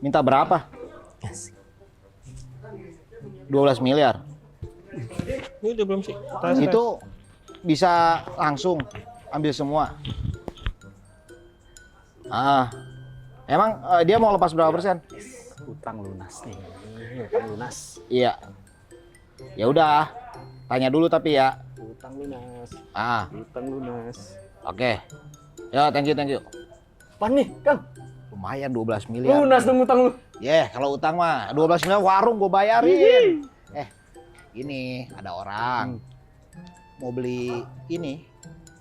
Minta berapa? 12 miliar. Ini udah belum sih? Itu bisa langsung ambil semua. Emang dia mau lepas berapa persen? Utang lunas nih. Utang lunas. Iya. Ya udah, tanya dulu tapi ya. Utang lunas. Utang lunas. Oke. Ya, thank you. Apa nih, Kang? Lumayan 12 miliar. Lunas dong utang lu. Kalau utang mah 12 miliar warung gue bayarin. Ini ada orang mau beli ini.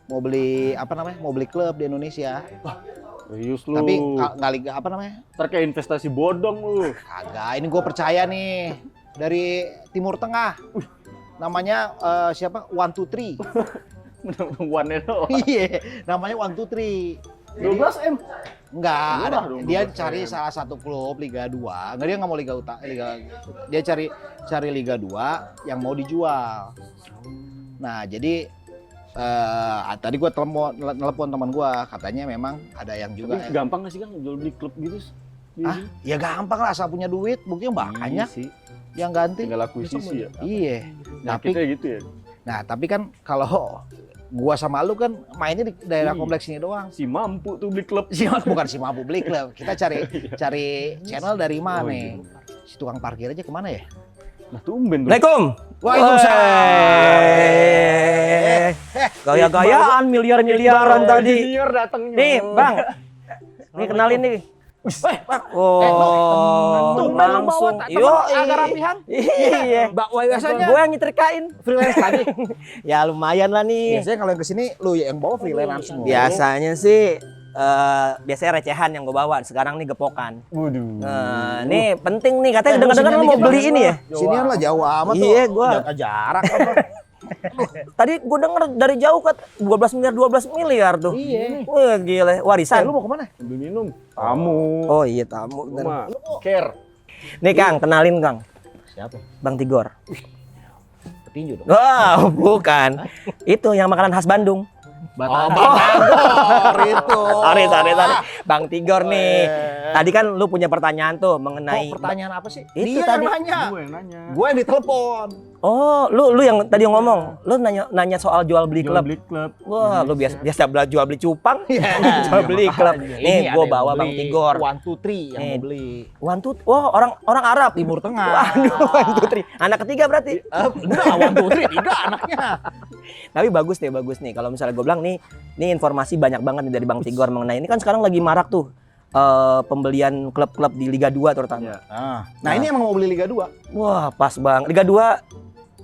Mau beli apa namanya? Mau beli klub di Indonesia. Serius lu. Tapi nggak liga apa namanya? Terkait investasi bodong lu. Kagak, ini gue percaya nih. Dari Timur Tengah. Namanya siapa? 123. One itu. Iya, namanya 123. 12M. Enggak, ada. Dong, Dia 12M. cari salah satu klub Liga 2. Enggak, dia nggak mau dia cari Liga 2 yang mau dijual. Nah, jadi tadi gue telepon teman gue, katanya memang ada yang juga. Tapi gampang nggak sih, Kang, jual beli klub gitu? Ya gampang lah, asal punya duit, buktinya banyak sih. yang ganti. Tinggal akuisisi ya. Iya. Tapi kayak gitu ya. Nah, tapi kan kalau gua sama lu kan mainnya di daerah kompleks ini doang. Si mampu tuh beli klub. Bukan si mampu beli klub. Kita cari channel dari mana? iya. Si tukang parkir aja kemana ya? Nah, tumben tuh. Assalamualaikum. Waalaikumsalam. Gaya-gayaan miliar-miliaran tadi. Junior datang. Nih, Bang. Nih kenalin nih. tumben lu bawa langsung. agak rapihan. Iya. Biasanya Gue yang nyetrikain. freelance lagi. Ya lumayan lah nih. Biasanya kalau yang kesini lu yang bawa freelance semua. Biasanya sih biasanya recehan yang gue bawa. Sekarang nih gepokan. Waduh. Nah, nih penting nih, katanya dengar-dengar lu mau beli ini ya. Sinian lah jauh amat tuh. Iya, gua. Jaga jarak. Tadi gue denger dari jauh kan 12 miliar tuh. Iya. Wah, gila, warisan. Lu mau kemana? Ambil minum. Tamu. Oh iya, tamu. Rumah. Care. Nih Kang, kenalin Kang. Siapa? Bang Tigor. Petinju dong. Wah, bukan. Itu yang makanan khas Bandung. Batagor itu. Sorry. Bang Tigor nih. Tadi kan lu punya pertanyaan tuh mengenai Pertanyaan apa sih? Itu Dia tadi. yang nanya. Gue yang nanya. Gue yang ditelepon. Oh, lu yang tadi ngomong. Lu nanya soal jual beli Jual klub. beli klub. Wah, lu biasa jual beli cupang. Iya. Jual beli klub. Ini Nih, ada gua yang bawa mau Bang beli Tigor. 123 yang Nih. mau beli. Wah, orang Arab. Timur Tengah. Waduh, 1, 2, 3. Anak ketiga berarti. Enggak, 123 tiga anaknya. Tapi bagus nih. Kalau misalnya gue bilang nih informasi banyak banget nih dari Bang Tigor mengenai ini kan sekarang lagi marak tuh pembelian klub-klub di Liga 2 terutama. Iya. Nah, ini emang mau beli Liga 2. Wah, pas Bang. Liga 2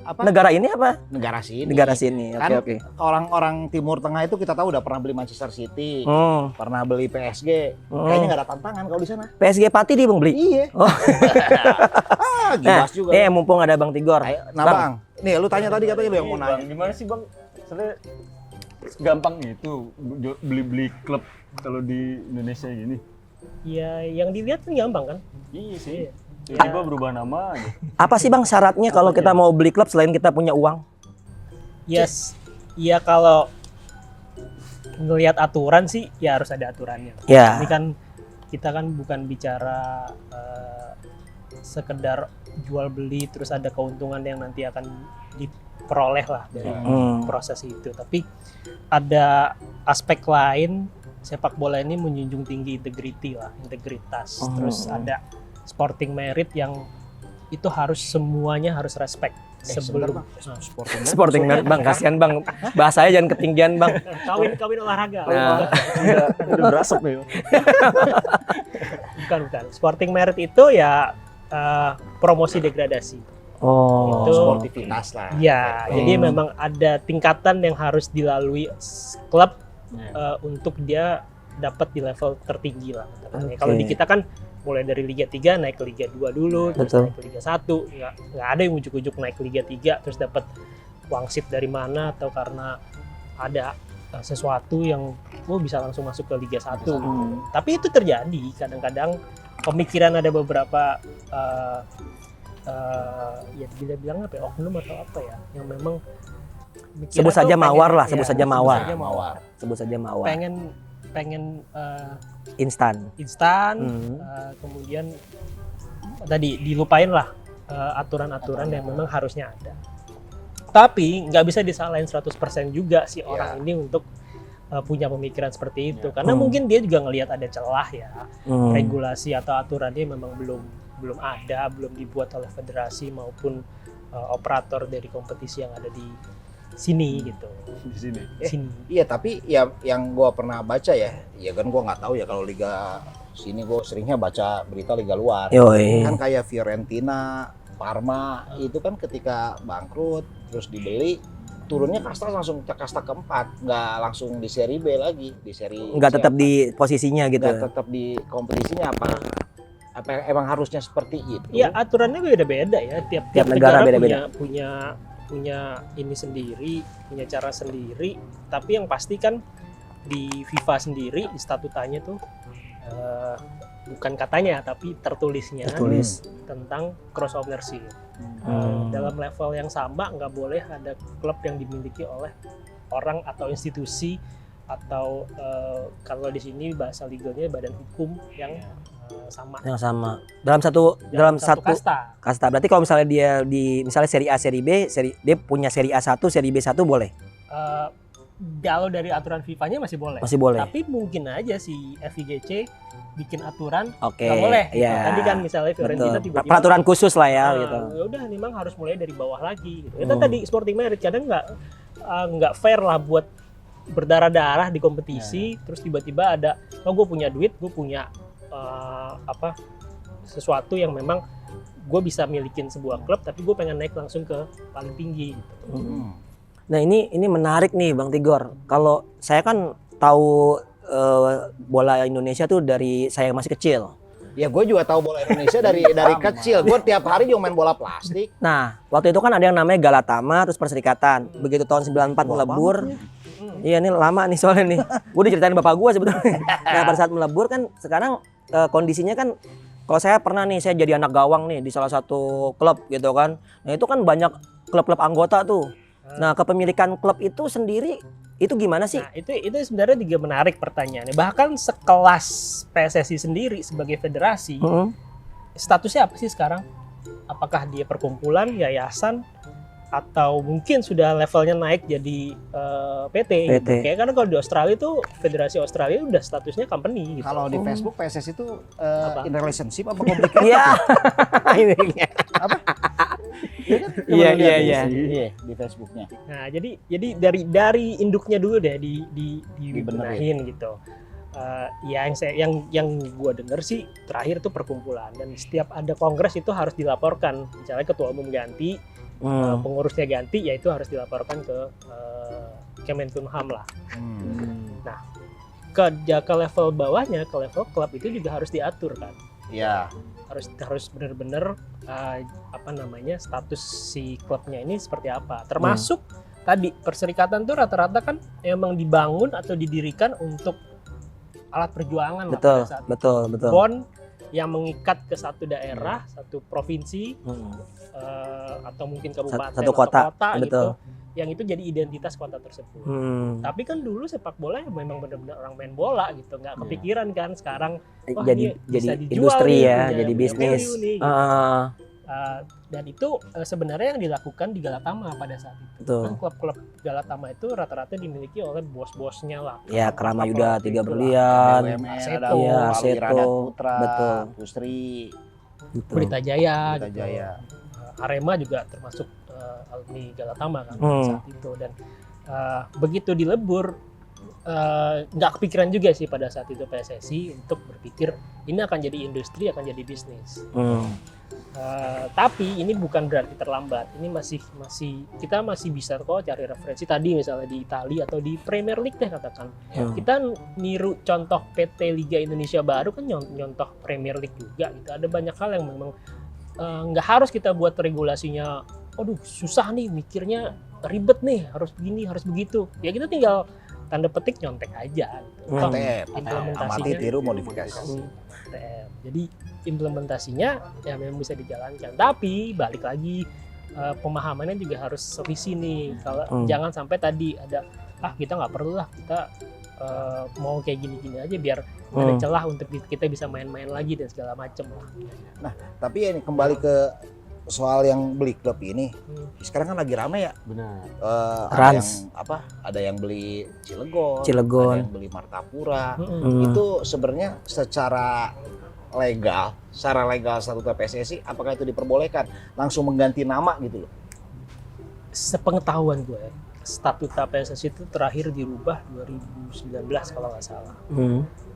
Apa? negara ini apa? Negara sini. Negara sini. Kan Oke. orang-orang Timur Tengah itu kita tahu udah pernah beli Manchester City, Hmm. pernah beli PSG. Kayaknya nggak ada tantangan kalau di sana. PSG Pati dia Bang beli. Iya. Oh. Gibas juga. Nih mumpung ada Bang Tigor. Nah, Bang. Nih, lu tanya tadi katanya lu yang mau Bang, nanya. gimana sih, Bang? Soalnya gampang gitu beli klub kalau di Indonesia gini. Ya, yang dilihat kan gampang kan? Iya sih. Tiba-tiba berubah nama aja. Apa sih Bang syaratnya kalau kita mau beli klub selain kita punya uang? Yes. Ya kalau ngelihat aturan sih ya harus ada aturannya. Ya. Ini kan kita kan bukan bicara sekedar jual beli terus ada keuntungan yang nanti akan diperoleh lah dari proses itu. Tapi ada aspek lain, sepak bola ini menjunjung tinggi integritas. Terus ada sporting merit yang itu harus semuanya harus respect sebelum Sporting merit Bang, kasihan Bang. Bahasanya jangan ketinggian Bang. kawin olahraga. Nah. Udah berasap nih. Bukan. Sporting merit itu ya promosi degradasi. Oh. Itu Sportivitas lah. ya, jadi memang ada tingkatan yang harus dilalui klub untuk dia dapat di level tertinggi lah. Kalau di kita kan mulai dari Liga 3 naik ke Liga 2 dulu, terus naik ke Liga 1, nggak ada yang ujuk-ujuk naik ke Liga 3 terus dapat wangsit dari mana atau karena ada sesuatu yang bisa langsung masuk ke Liga 1. Tapi itu terjadi kadang-kadang pemikiran ada beberapa ya bilang apa ya, oknum atau apa ya yang memang Sebut saja mawar lah, pengen pengen Instan. instan, Hmm. kemudian tadi dilupain lah aturan-aturan yang memang harusnya ada. Tapi nggak bisa disalahin 100% juga si orang ini untuk punya pemikiran seperti itu, karena mungkin dia juga ngelihat ada celah ya, regulasi atau aturannya memang belum ada, belum dibuat oleh federasi maupun operator dari kompetisi yang ada di sini gitu. Di sini. Sini. Iya, tapi ya yang gua pernah baca ya kan gua nggak tahu ya kalau liga sini, gua seringnya baca berita liga luar. Yoi. Kan kayak Fiorentina, Parma itu kan ketika bangkrut terus dibeli, turunnya kasta langsung ke kasta keempat, nggak langsung di seri B lagi, di seri Nggak tetap di posisinya gitu. nggak tetap di kompetisinya. Apa emang harusnya seperti itu? Ya aturannya beda-beda ya, tiap Tiap negara beda-beda. punya ini sendiri, punya cara sendiri. Tapi yang pasti kan di FIFA sendiri, di statutanya tuh bukan katanya tapi tertulisnya Tertulis. tentang cross ownership. Dalam level yang sama nggak boleh ada klub yang dimiliki oleh orang atau institusi atau kalau di sini bahasa legalnya badan hukum yang sama. Yang sama. Dalam satu kasta. Berarti kalau misalnya dia di misalnya seri A, seri B, dia punya seri A1, seri B1 boleh. Kalau dari aturan FIFA-nya masih boleh. Masih boleh. Tapi mungkin aja si FIGC bikin aturan Oke. nggak boleh. Gitu. Iya. Tadi kan misalnya Fiorentina Betul. tiba-tiba Peraturan khusus lah ya gitu. ya udah memang harus mulai dari bawah lagi gitu. Itu tadi Sporting Merit kadang nggak fair lah buat berdarah-darah di kompetisi terus tiba-tiba ada gue punya duit, gue punya sesuatu yang memang gue bisa milikin sebuah klub tapi gue pengen naik langsung ke paling tinggi gitu. Nah ini menarik nih Bang Tigor. Kalau saya kan tahu bola Indonesia tuh dari saya masih kecil. Ya gue juga tahu bola Indonesia dari kecil. Gue tiap hari juga main bola plastik. Nah waktu itu kan ada yang namanya Galatama terus Perserikatan. Begitu tahun 94 melebur. Iya ini lama nih soalnya nih. Gue diceritain bapak gue sebetulnya. Nah pada saat melebur kan sekarang kondisinya kan kalau saya pernah nih saya jadi anak gawang nih di salah satu klub gitu kan. Nah itu kan banyak klub-klub anggota tuh. Nah kepemilikan klub itu sendiri itu gimana sih? Nah itu sebenarnya juga menarik pertanyaannya. Bahkan sekelas PSSI sendiri sebagai federasi statusnya apa sih sekarang? Apakah dia perkumpulan, yayasan, atau mungkin sudah levelnya naik jadi PT. Gitu. Kayak karena kalau di Australia itu Federasi Australia udah statusnya company gitu. Kalau di Facebook PSSI itu in relationship apa complicated? Iya. Iya. Iya di Facebooknya. Nah jadi dari induknya dulu deh dibenahin gitu. Yang gue denger sih terakhir tuh perkumpulan dan setiap ada kongres itu harus dilaporkan. Misalnya ketua umum ganti, pengurusnya ganti, ya itu harus dilaporkan ke Kemenkumham lah. Nah ke level bawahnya, ke level klub itu juga harus diatur kan. Iya. Harus benar-benar status si klubnya ini seperti apa. Termasuk tadi perserikatan tuh rata-rata kan emang dibangun atau didirikan untuk alat perjuangan lah pada saat betul. Bond yang mengikat ke satu daerah, satu provinsi, atau mungkin kabupaten satu kota, atau betul. gitu, yang itu jadi identitas kota tersebut. Tapi kan dulu sepak bola ya memang benar-benar orang main bola gitu, nggak kepikiran kan sekarang jadi bisa dijual industri nih, ya, punya jadi bisnis. value nih, gitu. Dan itu sebenarnya yang dilakukan di Galatama pada saat itu. Betul. Kan klub-klub Galatama itu rata-rata dimiliki oleh bos-bosnya lah. Ya Kramayuda, Tiga Berlian, ada Arseto, Arseto, Putra, betul. Pusri, Gitu. Pelita Jaya, Pelita gitu. Jaya. Arema juga termasuk alumni Galatama kan pada saat itu, dan begitu dilebur nggak kepikiran juga sih pada saat itu PSSI untuk berpikir ini akan jadi industri, akan jadi bisnis. Tapi ini bukan berarti terlambat. Ini kita masih bisa kok cari referensi tadi misalnya di Italia atau di Premier League deh katakan. Kita niru contoh PT Liga Indonesia baru kan nyontoh Premier League juga gitu. Ada banyak hal yang memang nggak harus kita buat regulasinya. Aduh susah nih mikirnya, ribet nih, harus begini harus begitu. Ya kita tinggal tanda petik nyontek aja. Gitu. Amati, tiru, modifikasi. Jadi implementasinya ya memang bisa dijalankan, tapi balik lagi pemahamannya juga harus sevisi nih. Kalau jangan sampai tadi ada kita nggak perlu lah, kita mau kayak gini-gini aja biar ada celah untuk kita bisa main-main lagi dan segala macem lah. Tapi ini kembali ke soal yang beli klub ini. Sekarang kan lagi rame ya. Benar. Ada Rans. yang ada yang beli Cilegon, Cilegon. ada yang beli Martapura. Hmm. Itu sebenarnya secara legal statuta PSSI apakah itu diperbolehkan langsung mengganti nama gitu loh? Sepengetahuan gue, statuta PSSI itu terakhir dirubah 2019 kalau nggak salah.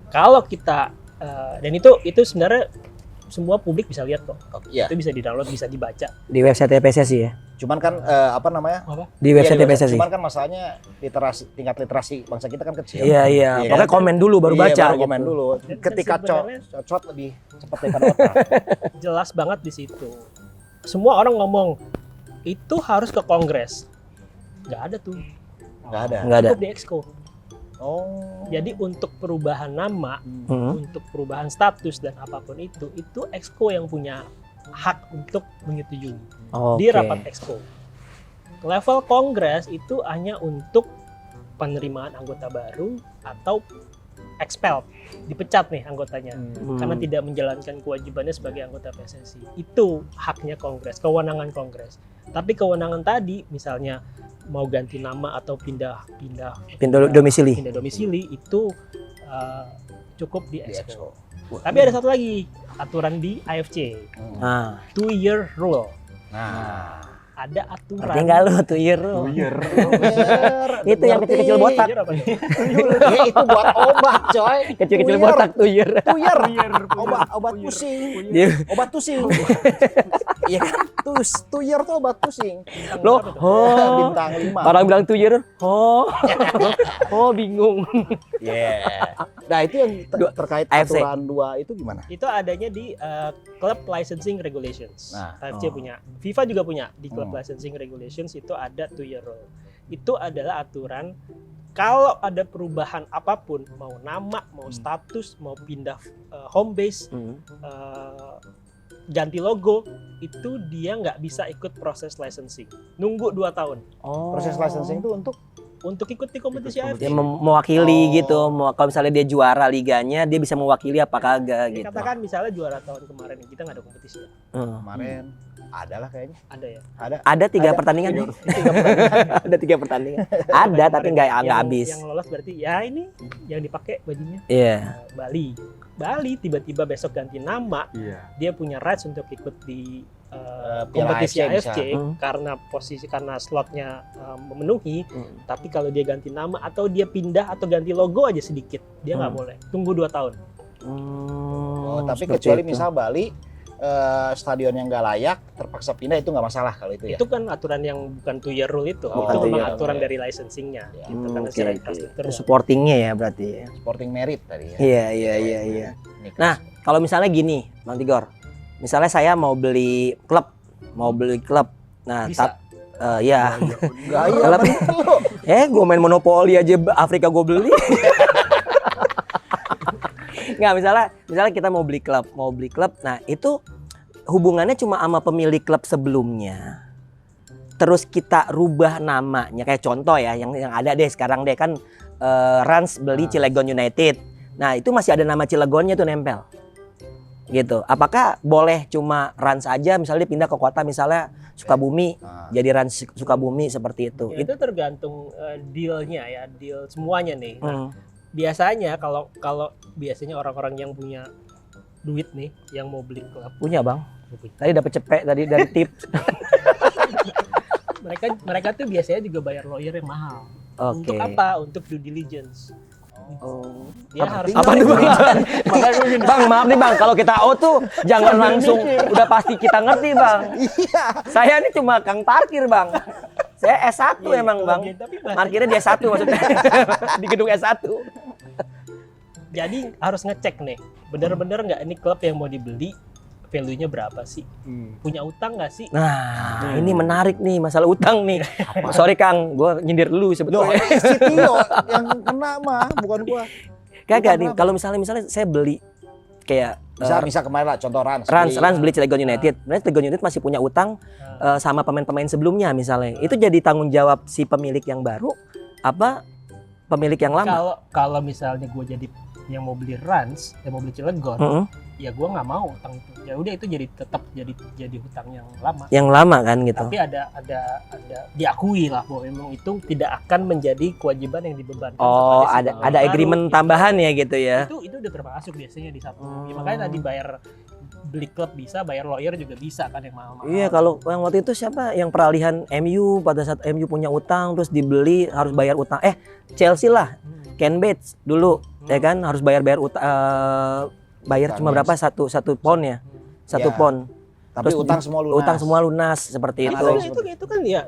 Kalau kita dan itu sebenarnya semua publik bisa lihat kok. Iya. Itu bisa di-download, bisa dibaca. Di website PSSI ya. Cuman kan Di website Iya, PSSI. cuman kan masalahnya tingkat literasi bangsa kita kan kecil. Iya. Iya Pokoknya kan? komen dulu baru Iya, baca baru gitu. komen dulu. Dan Ketika sebenarnya- cocok lebih cepat daripada otak. Jelas banget di situ. Semua orang ngomong itu harus ke Kongres. Nggak ada tuh. Nggak ada. Nggak ada. Cukup di Exco. Oh. Jadi untuk perubahan nama, Hmm. untuk perubahan status dan apapun itu Exco yang punya hak untuk menyetujui di Oke. rapat Exco. Level Kongres itu hanya untuk penerimaan anggota baru atau expelled, dipecat nih anggotanya karena tidak menjalankan kewajibannya sebagai anggota PSSI. Itu haknya Kongres, kewenangan Kongres. Tapi kewenangan tadi misalnya mau ganti nama atau pindah domisili itu cukup di Di Exco. Exco. Tapi ada satu lagi aturan di AFC, Nah, 2-year rule. Nah. Ada aturan. ngerti nggak lu tuh year? Itu yang kecil-kecil botak. Two-year apa nih? Ya, itu buat obat, coy. Kecil-kecil Tuyer. botak tuh year. Tuyer. Obat pusing. Dia- Obat pusing. Iya kan? Tuyer tuh obat pusing. Loh, Berapa tuh? oh. Bintang 5. Orang bilang tuh year. Oh. Oh, bingung. Yeah. Nah, itu yang terkait AFC. aturan 2 itu gimana? Itu adanya di Club Licensing Regulations. Nah. AFC punya, FIFA juga punya. Di Club Licensing Regulations itu ada 2-year rule. Itu adalah aturan kalau ada perubahan apapun, mau nama, mau status, mau pindah home base, ganti logo, itu dia nggak bisa ikut proses licensing. Nunggu 2 tahun Oh. Proses licensing itu untuk ikut di kompetisi Ikut AFC. Dia mewakili Oh. gitu. Kalau misalnya dia juara liganya, dia bisa mewakili apa kagak gitu. Katakan misalnya juara tahun kemarin kita nggak ada kompetisi ya. kemarin adalah kayaknya. Ada ya. Ada 3 Ada. pertandingan. 3 pertandingan. Ada 3 pertandingan. Ada tapi nggak Yang- habis. Yang lolos berarti ya ini yang dipakai bajunya Iya. Bali tiba-tiba besok ganti nama, Iya. dia punya rights untuk ikut di Piala kompetisi AFC AFC karena slotnya memenuhi. Hmm. Tapi kalau dia ganti nama atau dia pindah atau ganti logo aja sedikit, dia nggak boleh. Tunggu 2 tahun. Oh, tapi seperti kecuali itu. misal Bali stadion yang nggak layak terpaksa pindah itu nggak masalah kalau itu ya. Itu kan aturan yang bukan 2-year rule itu. Oh, Itu memang iya. aturan dari licensingnya. Ya. Gitu, karena Oke, secara oke. infrastruktur. Terus supportingnya ya berarti ya. Sporting merit tadi ya. Iya. Ini kan. Nah, kalau misalnya gini, Bang Tigor. Misalnya saya mau beli klub. Nah, Bisa. ya. Gaya Kalau- bener lu. Gue main monopoli aja Afrika gue beli. Nggak, misalnya kita mau beli klub. Nah, itu hubungannya cuma sama pemilik klub sebelumnya. Terus kita rubah namanya, kayak contoh ya, yang ada deh sekarang deh kan Rans beli Cilegon United. Nah, itu masih ada nama Cilegonnya tuh nempel. Gitu. Apakah boleh cuma Rans aja misalnya dia pindah ke kota misalnya Sukabumi, Nah, jadi Rans Sukabumi seperti itu. Ya, itu tergantung dealnya ya, deal semuanya nih. Hmm. Biasanya kalau biasanya orang-orang yang punya duit nih yang mau beli klub, Punya, Bang. Tadi dapat cepet tadi dari tips. mereka tuh biasanya juga bayar lawyer yang mahal. Oke. Untuk apa? Untuk due diligence. Oh. Dia harus Apa tuh, Bang? Bang, maaf nih Bang, kalau kita tuh jangan langsung udah pasti kita ngerti, Bang. Iya. Saya ini cuma kang parkir, Bang. Saya S1 Iya, emang, Bang. Tapi bahasa- Parkirnya dia S1 maksudnya. Di gedung S1. Jadi harus ngecek nih, bener-bener nggak ini klub yang mau dibeli value-nya berapa sih? Punya utang nggak sih? Nah, ini menarik nih masalah utang nih. Sorry Kang, gue nyindir lu Loh, sebetulnya. si Tio yang kena mah bukan gua. Kagak nih, Kenapa? kalau misalnya saya beli kayak Bisa kemarin lah contoh Rans. Rans beli Cilegon United. Sebenarnya Cilegon United masih punya utang sama pemain-pemain sebelumnya misalnya. Itu jadi tanggung jawab si pemilik yang baru apa pemilik yang lama. Kalau misalnya gue jadi yang mau beli Rans, yang mau beli Cilegon, Mm-mm. ya gue nggak mau utang itu. Ya udah itu tetap jadi hutang yang lama. Yang lama kan gitu. Tapi ada diakui lah bahwa memang itu tidak akan menjadi kewajiban yang dibebankan. Oh, kepada si ada pengguna agreement baru, tambahan ya gitu ya. Itu udah termasuk biasanya di satu. Ya, makanya tadi bayar beli klub bisa, bayar lawyer juga bisa kan yang mahal-mahal. Iya, kalau yang waktu itu siapa yang peralihan MU pada saat MU punya utang terus dibeli harus bayar utang. Chelsea lah, Ken Bates dulu ya kan harus bayar utang, bayar cuma berapa satu pound ya. Satu Ya. pound. Tapi Terus utang semua lunas. Utang semua lunas seperti Kan itu. ada Itu kan ya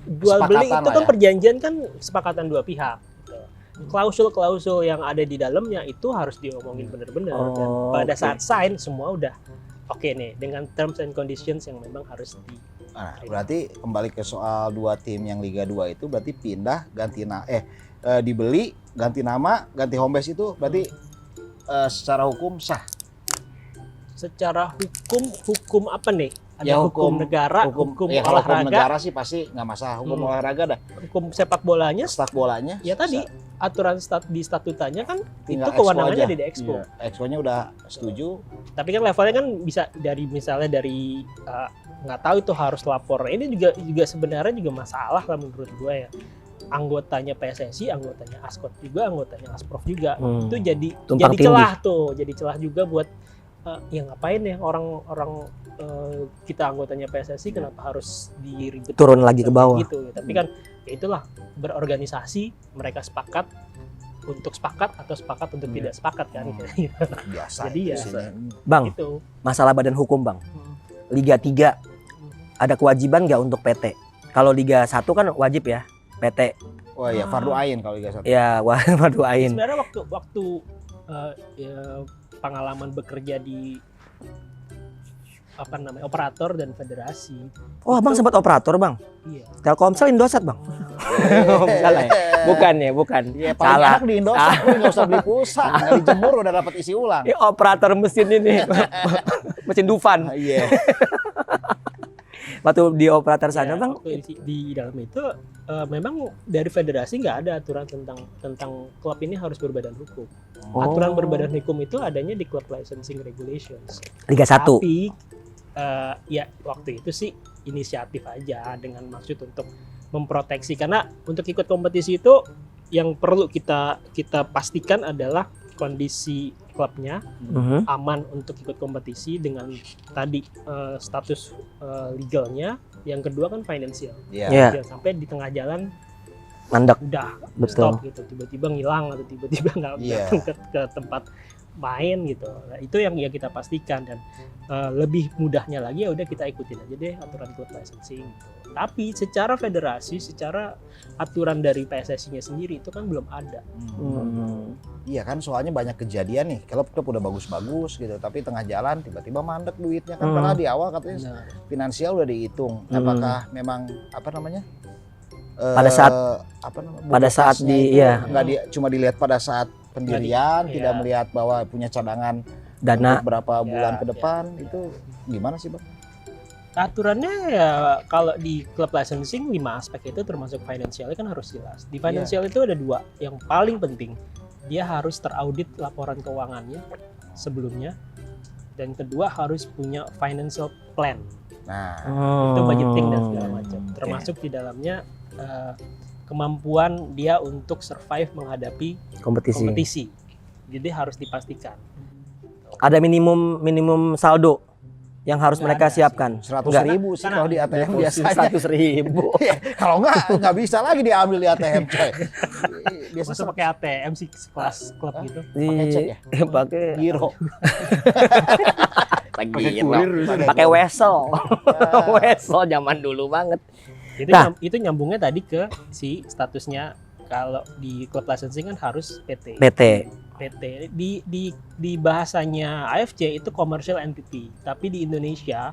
jual beli Kesepakatan itu lah kan ya. perjanjian kan kesepakatan dua pihak. Gitu. Klausul-klausul yang ada di dalamnya itu harus diomongin benar-benar dan Oh, pada oke. saat sign semua udah oke nih dengan terms and conditions yang memang harus di Nah, berarti kembali ke soal dua tim yang Liga 2 itu berarti pindah ganti dibeli ganti nama ganti home base itu berarti secara hukum sah. secara hukum apa nih? Ada Ya, hukum negara, hukum ya, kalau hukum olahraga, negara sih pasti nggak masalah. Hukum olahraga dah. hukum sepak bolanya. Sepak bolanya. Ya tadi sah. aturan di statutanya kan Tinggal itu kewenangannya exco di Exco. Iya. Exco-nya udah setuju. Tapi kan levelnya kan bisa dari misalnya dari nggak tahu itu harus lapor. Ini juga sebenarnya juga masalah lah menurut gue ya. Anggotanya PSSI, anggotanya Askot juga, anggotanya Asprof juga. Itu Tumpang jadi tindih. celah tuh, jadi celah juga buat ya ngapain ya orang kita anggotanya PSSI kenapa harus diribet Turun lagi ke bawah. gitu. Tapi kan ya itulah berorganisasi mereka sepakat untuk sepakat atau sepakat untuk tidak sepakat kan. Biasa. Jadi itu ya, sini. Bang, Gitu. masalah badan hukum, Bang. Liga 3 ada kewajiban nggak untuk PT? Kalau Liga 1 kan wajib ya, PT. Wah ya fardu ain kalau Liga 1. Ya, waduh ain. Sebenarnya waktu ya, pengalaman bekerja di operator dan federasi. Oh, Bang sempat operator, Bang. Iya. Telkomsel Indosat, Bang. Salah ya? Bukan. Iya, paling Salah. enak di Indosat, lu nggak usah beli pulsa, nggak dijemur udah dapat isi ulang. Ini operator mesin ini. Mesin Dufan. Iya. Waktu di operator sana, Ya, Bang. waktu di dalam itu memang dari federasi nggak ada aturan tentang klub ini harus berbadan hukum. Oh. Aturan berbadan hukum itu adanya di Club Licensing Regulations. Liga 1. Tapi ya waktu itu sih inisiatif aja dengan maksud untuk memproteksi karena untuk ikut kompetisi itu yang perlu kita pastikan adalah kondisi klubnya aman untuk ikut kompetisi dengan tadi status legalnya. Yang kedua kan financial. Iya. Iya. Jangan sampai di tengah jalan Mandek. udah Betul. stop gitu, tiba-tiba ngilang atau tiba-tiba nggak Iya. datang ke tempat main gitu. Nah, itu yang ya kita pastikan dan lebih mudahnya lagi ya udah kita ikutin aja deh aturan klub licensing gitu. Tapi secara federasi, secara aturan dari PSSI-nya sendiri itu kan belum ada. Iya kan soalnya banyak kejadian nih, klub udah bagus-bagus gitu, tapi tengah jalan tiba-tiba mandek duitnya kan padahal di awal katanya finansial udah dihitung. Apakah memang apa namanya? Pada saat bobokasnya itu iya. nggak cuma dilihat pada saat pendirian, Iya. tidak melihat bahwa punya cadangan Dana. untuk berapa bulan Ya, ke depan itu gimana sih Bang? Aturannya ya kalau di klub licensing 5 aspek itu termasuk finansialnya kan harus jelas. Di finansial itu ada 2 yang paling penting. Dia harus teraudit laporan keuangannya sebelumnya dan kedua harus punya financial plan. Nah, Itu budgeting dan segala macam. Termasuk di dalamnya kemampuan dia untuk survive menghadapi kompetisi. Jadi harus dipastikan. Ada minimum saldo yang harus Nggak mereka ada siapkan. 100.000 sih kalau di ATM biasanya. 100.000. Kalau nggak bisa lagi diambil di ATM coy. Biasa Masa pakai ATM sih sekelas klub gitu. pakai cek ya? Pakai Giro. pakai wesel. Wesel zaman dulu banget. Jadi Nah. itu nyambungnya tadi ke si statusnya kalau di klub licensing kan harus PT. PT. PT di bahasanya AFC itu commercial entity, tapi di Indonesia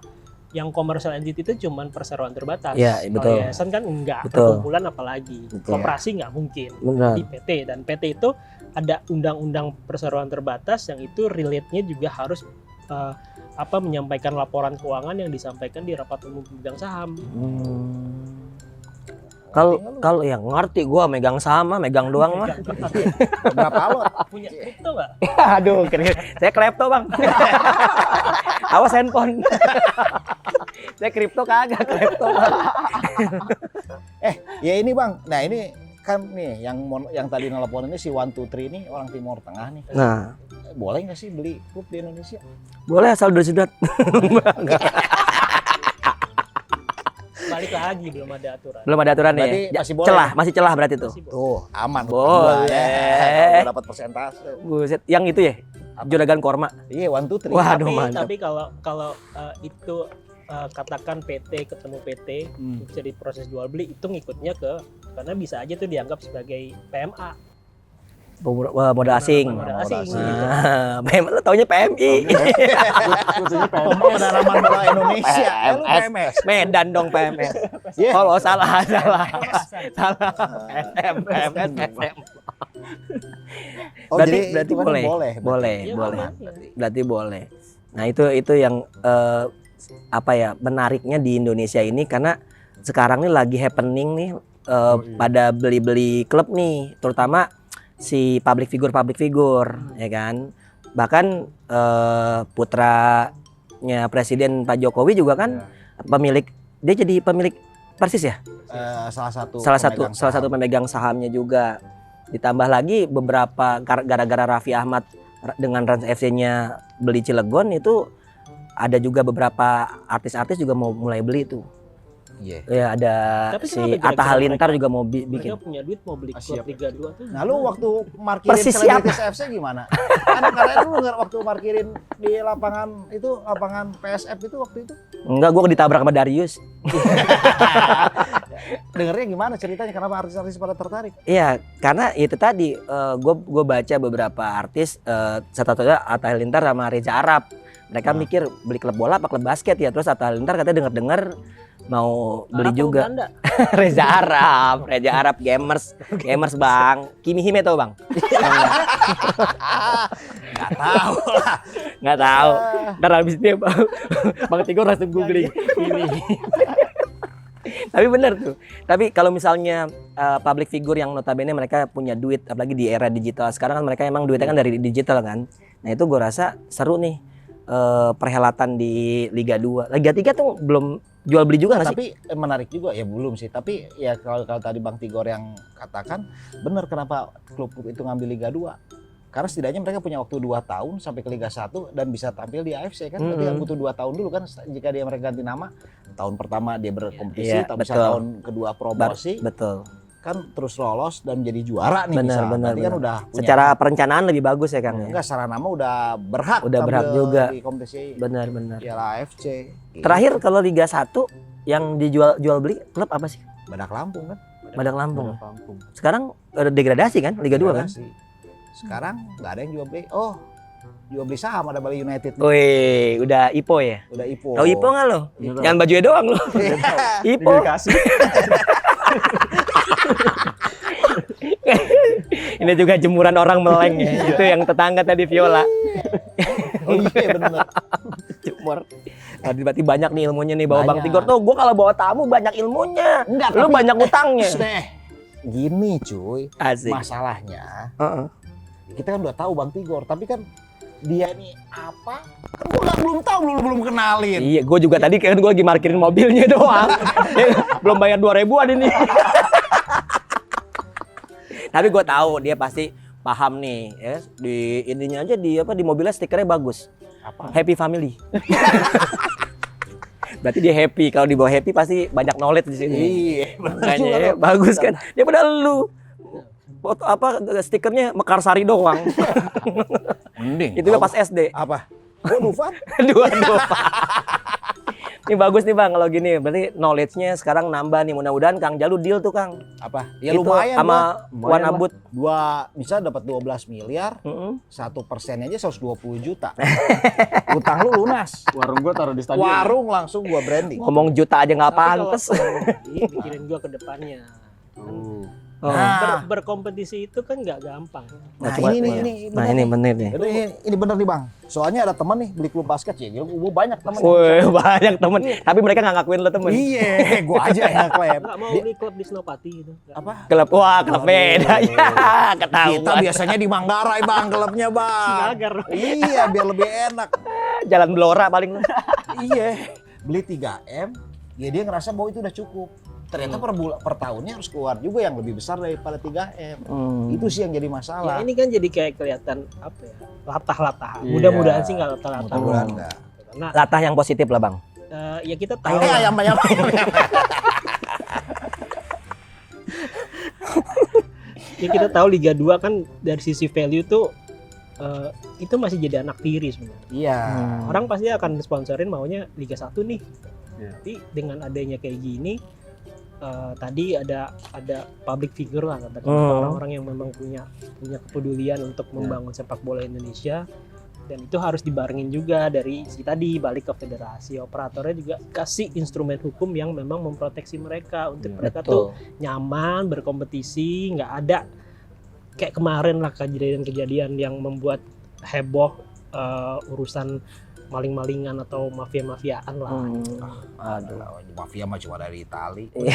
yang commercial entity itu cuman perseroan terbatas. Iya, betul. Kalau yayasan kan enggak, Betul. perkumpulan apalagi. Betul. Koperasi nggak mungkin. Benar. Di PT dan PT itu ada undang-undang perseroan terbatas yang itu relate-nya juga harus menyampaikan laporan keuangan yang disampaikan di rapat umum pemegang saham. Kalau yang ngerti gua megang megang doang mah. Berapa lot? Punya kripto nggak? Aduh, saya klepto bang. Awas handphone. Saya kripto kagak, klepto bang. Ya ini Bang. Nah, ini kan nih yang tadi nelpon ini si 123 ini orang Timur Tengah nih. Nah, Boleh nggak sih beli klub di Indonesia? boleh asal udah sudah. Balik lagi belum ada aturan. Belum ada aturan Berarti ya. masih boleh. Masih celah berarti tuh. Masih boleh. Tuh, aman. Boleh. Udah dapat persentase. Buset, yang itu ya? Juragan Korma. Iya, 123. Waduh, mantap. Tapi kalau itu katakan PT ketemu PT bisa diproses jual beli, itu ngikutnya karena bisa aja tuh dianggap sebagai PMA. Modal asing. Modal asing. Nah, lo taunya PMI. Khususnya Pemodalaman bola Indonesia. Lu PMS. Medan dong PMS. Iya. Oh, salah. SM. Oh, Berarti jadi itu kan boleh. boleh. Boleh. Iya, aman, ya. Berarti boleh. Nah, itu yang menariknya di Indonesia ini karena sekarang ini lagi happening nih pada beli-beli klub nih, terutama si public figure ya kan. Bahkan putranya Presiden Pak Jokowi juga kan dia jadi pemilik Persis ya? Salah satu pemegang sahamnya juga. Ditambah lagi beberapa gara-gara Raffi Ahmad dengan Rans FC-nya beli Cilegon itu ada juga beberapa artis-artis juga mau mulai beli itu. Iya. Ya ada Tapi si kenapa Atta kira-kira Halilintar mereka- juga mau Mereka bikin. punya duit mau beli klub Liga 2 tuh. Nah, lu waktu markirin Persis siap. Selebritis FC gimana? Kan karena lu nggak waktu markirin di lapangan PSF itu waktu itu. Enggak, gua ditabrak sama Darius. Dengernya gimana ceritanya? Kenapa artis-artis pada tertarik? Iya, karena itu tadi gue baca beberapa artis satu-satunya Atta Halilintar sama Reza Arab. Mereka mikir beli klub bola apa klub basket ya. Terus Atta Halilintar katanya dengar mau beli Arab juga. Uganda. Reza Arab gamers Bang. Kimi Hime tau Bang? Nggak tahu lah. Nggak tahu. Ntar habis dia Bang Tigor langsung googling ini. Tapi bener tuh. Tapi kalau misalnya public figure yang notabene mereka punya duit, apalagi di era digital sekarang kan mereka emang duitnya kan dari digital kan. Nah itu gue rasa seru nih perhelatan di Liga 2. Liga 3 tuh belum jual beli juga nggak sih? Tapi menarik juga ya belum sih. Tapi ya kalau tadi Bang Tigor yang katakan benar kenapa klub itu ngambil Liga 2. Karena setidaknya mereka punya waktu 2 tahun sampai ke Liga 1 dan bisa tampil di AFC kan. Berarti kan butuh 2 tahun dulu kan jika mereka ganti nama. Tahun pertama dia berkompetisi, Iya, tapi betul. tahun kedua promosi Betul. kan terus lolos dan menjadi juara nih Benar, bisa. benar, Berarti kan benar. udah punya. Secara perencanaan lebih bagus ya Kang. Ya? Enggak, secara nama udah berhak. Udah berhak tampil juga. di kompetisi Benar. Piala AFC. Terakhir kalau Liga 1 yang jual beli klub apa sih? Badak Lampung kan. Badak Lampung. Kampung. Sekarang degradasi kan Liga 2 kan? Degradasi. Sekarang nggak ada yang jual beli. Oh, jual beli saham ada Bali United. Wih, udah Ipo ya? Udah Ipo. Tahu Ipo nggak lo? Iya, tahu. Jangan bajunya doang lo. Ipo. Dikasih. Ini juga jemuran orang meleng ya. Itu yang tetangga tadi Viola. Oh iya benar. Jemur. Nah, berarti banyak nih ilmunya nih bawa Bang Banyak. Tigor tuh. Gua kalau bawa tamu banyak ilmunya. Enggak, Lu tapi- banyak utangnya. Deh. Gini cuy, Asik. masalahnya Heeh. kita kan udah tahu Bang Tigor, tapi kan dia nih apa? Kan gua belum tahu, belum kenalin. Iya, gue juga tadi kan gue lagi parkirin mobilnya doang. Belum bayar 2.000-an ini. Tapi gue tahu dia pasti paham nih, ya. Di ininya aja di mobilnya stikernya bagus. Apa? Happy family. Berarti dia happy. Kalau dibawa happy pasti banyak knowledge di sini. Iya, Makanya ya, bagus kan. Dia padahal lu foto stikernya Mekarsari doang. Mending. Itu pas SD. Apa? Oh, Dufan? Dua. Ini bagus nih Bang kalau gini. Berarti knowledge-nya sekarang nambah nih. Mudah-mudahan Kang Jalu deal tuh Kang. Apa? Ya Itu lumayan sama Lumayan Wan lah. Abut. bisa dapat 12 miliar, Mm-mm. 1% aja 120 juta. Utang lu lunas. Warung gua taruh di stadion. Warung langsung gua branding. Ngomong juta aja nggak Tapi kalau- pantes. Iya, pikirin gua ke depannya. Oh. Oh. Nah, Berkompetisi itu kan nggak gampang. nah Cuma- ini Nah, bener ini nih. bener nih. Ini bener nih Bang. Soalnya ada teman nih beli klub basket ya. Gue banyak temen. Woi, banyak temen. Tapi mereka nggak ngakuin lo temen. Iya, gue aja yang klaim. Nggak mau beli klub di Senopati gitu. Nggak. Apa? Klub, wah klub Waduh. beda ya, ketahuan. Kita biasanya di Manggarai Bang, klubnya Bang. Sinagar. Iya, biar lebih enak. Jalan Blora paling. Iya, beli 3M, ya dia ngerasa bahwa itu udah cukup. Ternyata per tahunnya harus keluar juga yang lebih besar daripada 3M. Itu sih yang jadi Ya masalah. ini kan jadi kayak kelihatan apa ya, latah-latahan. Iya. Mudah-mudahan sih nggak latah-latah. Mudah-mudahan enggak. Karena Latah yang positif lah bang. ya kita tahu. Ini ayam-ayam. Ya kita tahu Liga 2 kan dari sisi value tuh itu masih jadi anak tiri sebenarnya. Iya. Orang pasti akan sponsorin maunya Liga 1 nih. Iya. Tapi dengan adanya kayak gini tadi ada public figure lah katakan orang-orang yang memang punya kepedulian untuk membangun sepak bola Indonesia, dan itu harus dibarengin juga dari si tadi balik ke federasi, operatornya juga kasih instrumen hukum yang memang memproteksi mereka untuk mereka tuh nyaman berkompetisi, nggak ada kayak kemarin lah kejadian-kejadian yang membuat heboh urusan maling-malingan atau mafia-mafiaan lah. Aduh. Mafia mah cuma dari Itali. Iya.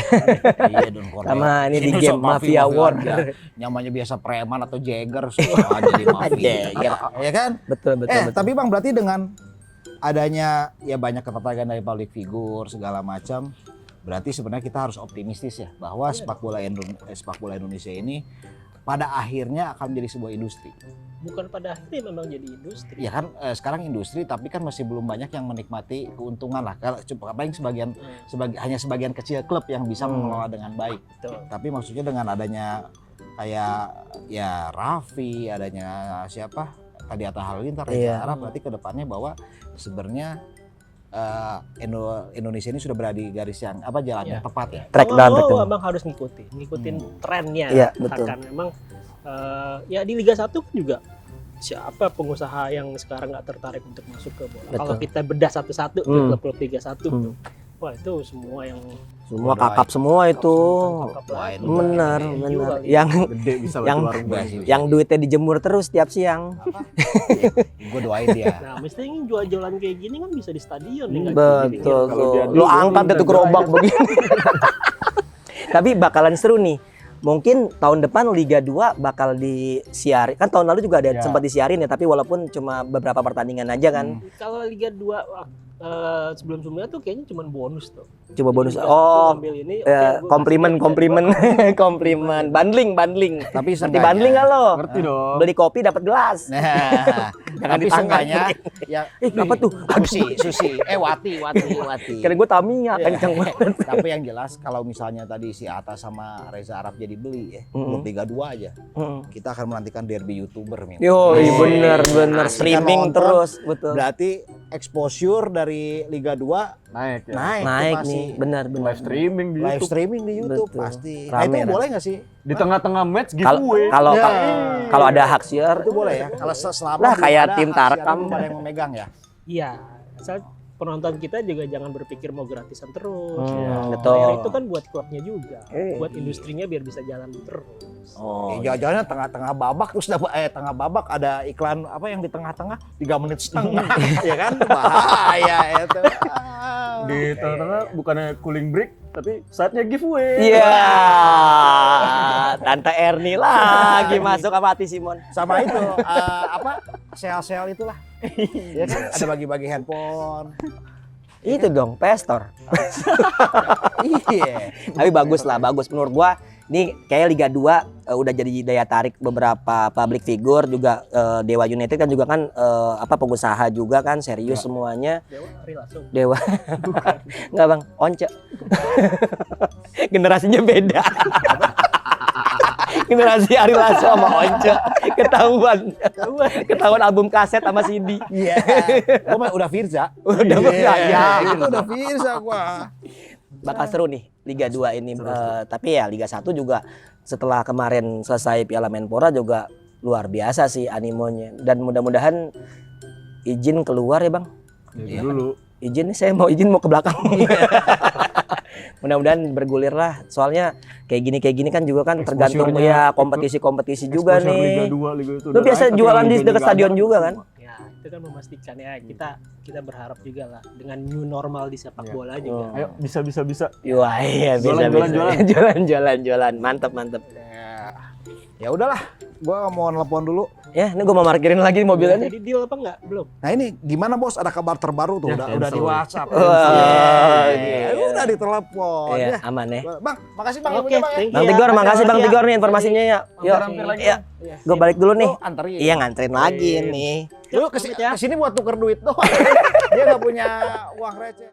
Iya, Don Corleone. Sama ini di Ini game soal Mafia World. aja. Namanya biasa preman atau Jagger, semua jadi mafia. Jagger. Ya kan? Betul betul. Tapi Bang, berarti dengan adanya ya banyak ketertarikan dari public figure segala macam, berarti sebenarnya kita harus optimistis ya bahwa sepak bola Indonesia ini pada akhirnya akan menjadi sebuah industri. Bukan pada akhirnya memang jadi industri. Ya kan sekarang industri, tapi kan masih belum banyak yang menikmati keuntungan lah. Kalau paling hanya sebagian kecil klub yang bisa mengelola dengan baik. Betul. Tapi maksudnya dengan adanya kayak ya Raffi, adanya siapa tadi Atta Halilintar, Iya. Arab, berarti kedepannya bahwa sebenarnya Indonesia ini sudah berada di garis yang jalan yang tepat ya. Track down, track down. Abang harus ngikutin trennya. Iya, betul. Karena memang ya di Liga 1 kan juga siapa pengusaha yang sekarang nggak tertarik untuk masuk ke bola. Betul. Kalau kita bedah satu-satu tuh klub-klub Liga 1 tuh, wah itu semua yang Semua kakap semua itu. kakap lah. Wah, itu Bener, Iya, bener. kali. Yang Gede bisa yang- warung yang duitnya dijemur terus tiap siang. Gue doain dia. Nah, mestinya ini jual-jualan kayak gini kan bisa di stadion nih, nggak cuma di Betul pinggir. Kalau dia tuh. Lu angkat deh tuh gerobak begini. Tapi bakalan seru nih. Mungkin tahun depan Liga 2 bakal disiarin. Kan tahun lalu juga ada Ya. sempat disiarin ya, tapi walaupun cuma beberapa pertandingan aja kan. Kalau Liga 2 sebelum-sebelumnya tuh kayaknya cuma bonus tuh. Coba bonus. Liga 1 Oh, ambil ini, oke, gua komplimen, kasih komplimen, Liga 2. komplimen, bundling. Tapi Nanti seenggaknya- bundling kan lo? Ngerti dong. Beli kopi dapat gelas. Nah, Jangan tapi di tangan. seenggaknya ya Apa tuh? Susi. Wati. Kira gue Tamiya kenceng banget. Tapi yang jelas kalau misalnya tadi si Atta sama Reza Arab jadi beli ya, klub Liga 2 aja. Kita akan menantikan derby YouTuber nih. Yo, bener Asik streaming kan nonton. terus, betul. Berarti exposure dari Liga 2 Naik ya. naik, Naik tuh nih, benar. Live streaming di Live YouTube. streaming di YouTube Betul. pasti. Rame, Nah, itu rame. boleh nggak sih? Di tengah-tengah match Kalau giveaway. kalau Ya. kalau ada hak share, Itu boleh ya? Kalau selama Lah, belum kayak ada tim hak Tarkam. siaran, belum ada yang memegang ya. Iya, asal penonton kita juga jangan berpikir mau gratisan terus. betul. Bayar itu kan buat klubnya juga, Eh. buat industrinya biar bisa jalan terus. Oh, jangan-jangan tengah-tengah babak terus tengah babak ada iklan apa yang di tengah-tengah 3 menit setengah, ya kan? Bahaya itu. Di tengah-tengah bukannya cooling break, tapi saatnya giveaway. Iya. Tante Erni lagi masuk sama Ati Simon. Sama itu apa? Sel-sel itulah. Ya kan ada bagi-bagi handphone. Itu dong, Pestor. Iya. Tapi bagus lah, bagus menurut gua. Ini kayak Liga 2 udah jadi daya tarik beberapa public figure juga, Dewa United kan juga kan pengusaha juga kan, serius semuanya. Dewa hari langsung. Dewa. Enggak, Bang, Once. Generasinya beda. Generasi Ari Lasso sama Once. Ketahuan album kaset sama CD. Iya. Gua mah udah Firza. Udah Iya, Firza, ya. Itu udah Firza gua. Bakal seru nih Liga 2 ini. Tapi ya Liga 1 juga setelah kemarin selesai Piala Menpora juga luar biasa sih animonya. Dan mudah-mudahan izin keluar ya Bang. Itu dulu. Izin nih, saya mau izin mau ke belakang. Mudah-mudahan bergulir lah. Soalnya kayak gini kan juga kan tergantung Exposure-nya, ya kompetisi-kompetisi juga Exposure Liga nih. 2, Liga itu Lu udah biasa naik, tapi jualan di liganya dekat nggak stadion ada. juga kan? Ya, itu kan memastikan ya kita berharap juga lah dengan new normal di sepak bola juga. Ayo bisa. Wah iya bisa jualan. Mantap. Ya udahlah, gua mau nelpon dulu. Ya, ini gua mau parkirin lagi mobilnya nih. Jadi deal apa enggak? Belum. Nah ini gimana bos? Ada kabar terbaru tuh? Ya, Udah di cancel. WhatsApp. Wah, Ya, udah ditelepon. Iya, Ya. aman ya. Bang, makasih bang. Oke, ilmunya, Bang, ya. thank you. Bang ya. Tigor, makasih Bang Ya. Tigor nih informasinya ya. Yuk. Hampir lagi. Iya. Gua balik dulu nih. Lu anterin. Iya nganterin lagi nih. Lu kesini buat tuker duit doang. Dia nggak punya uang receh.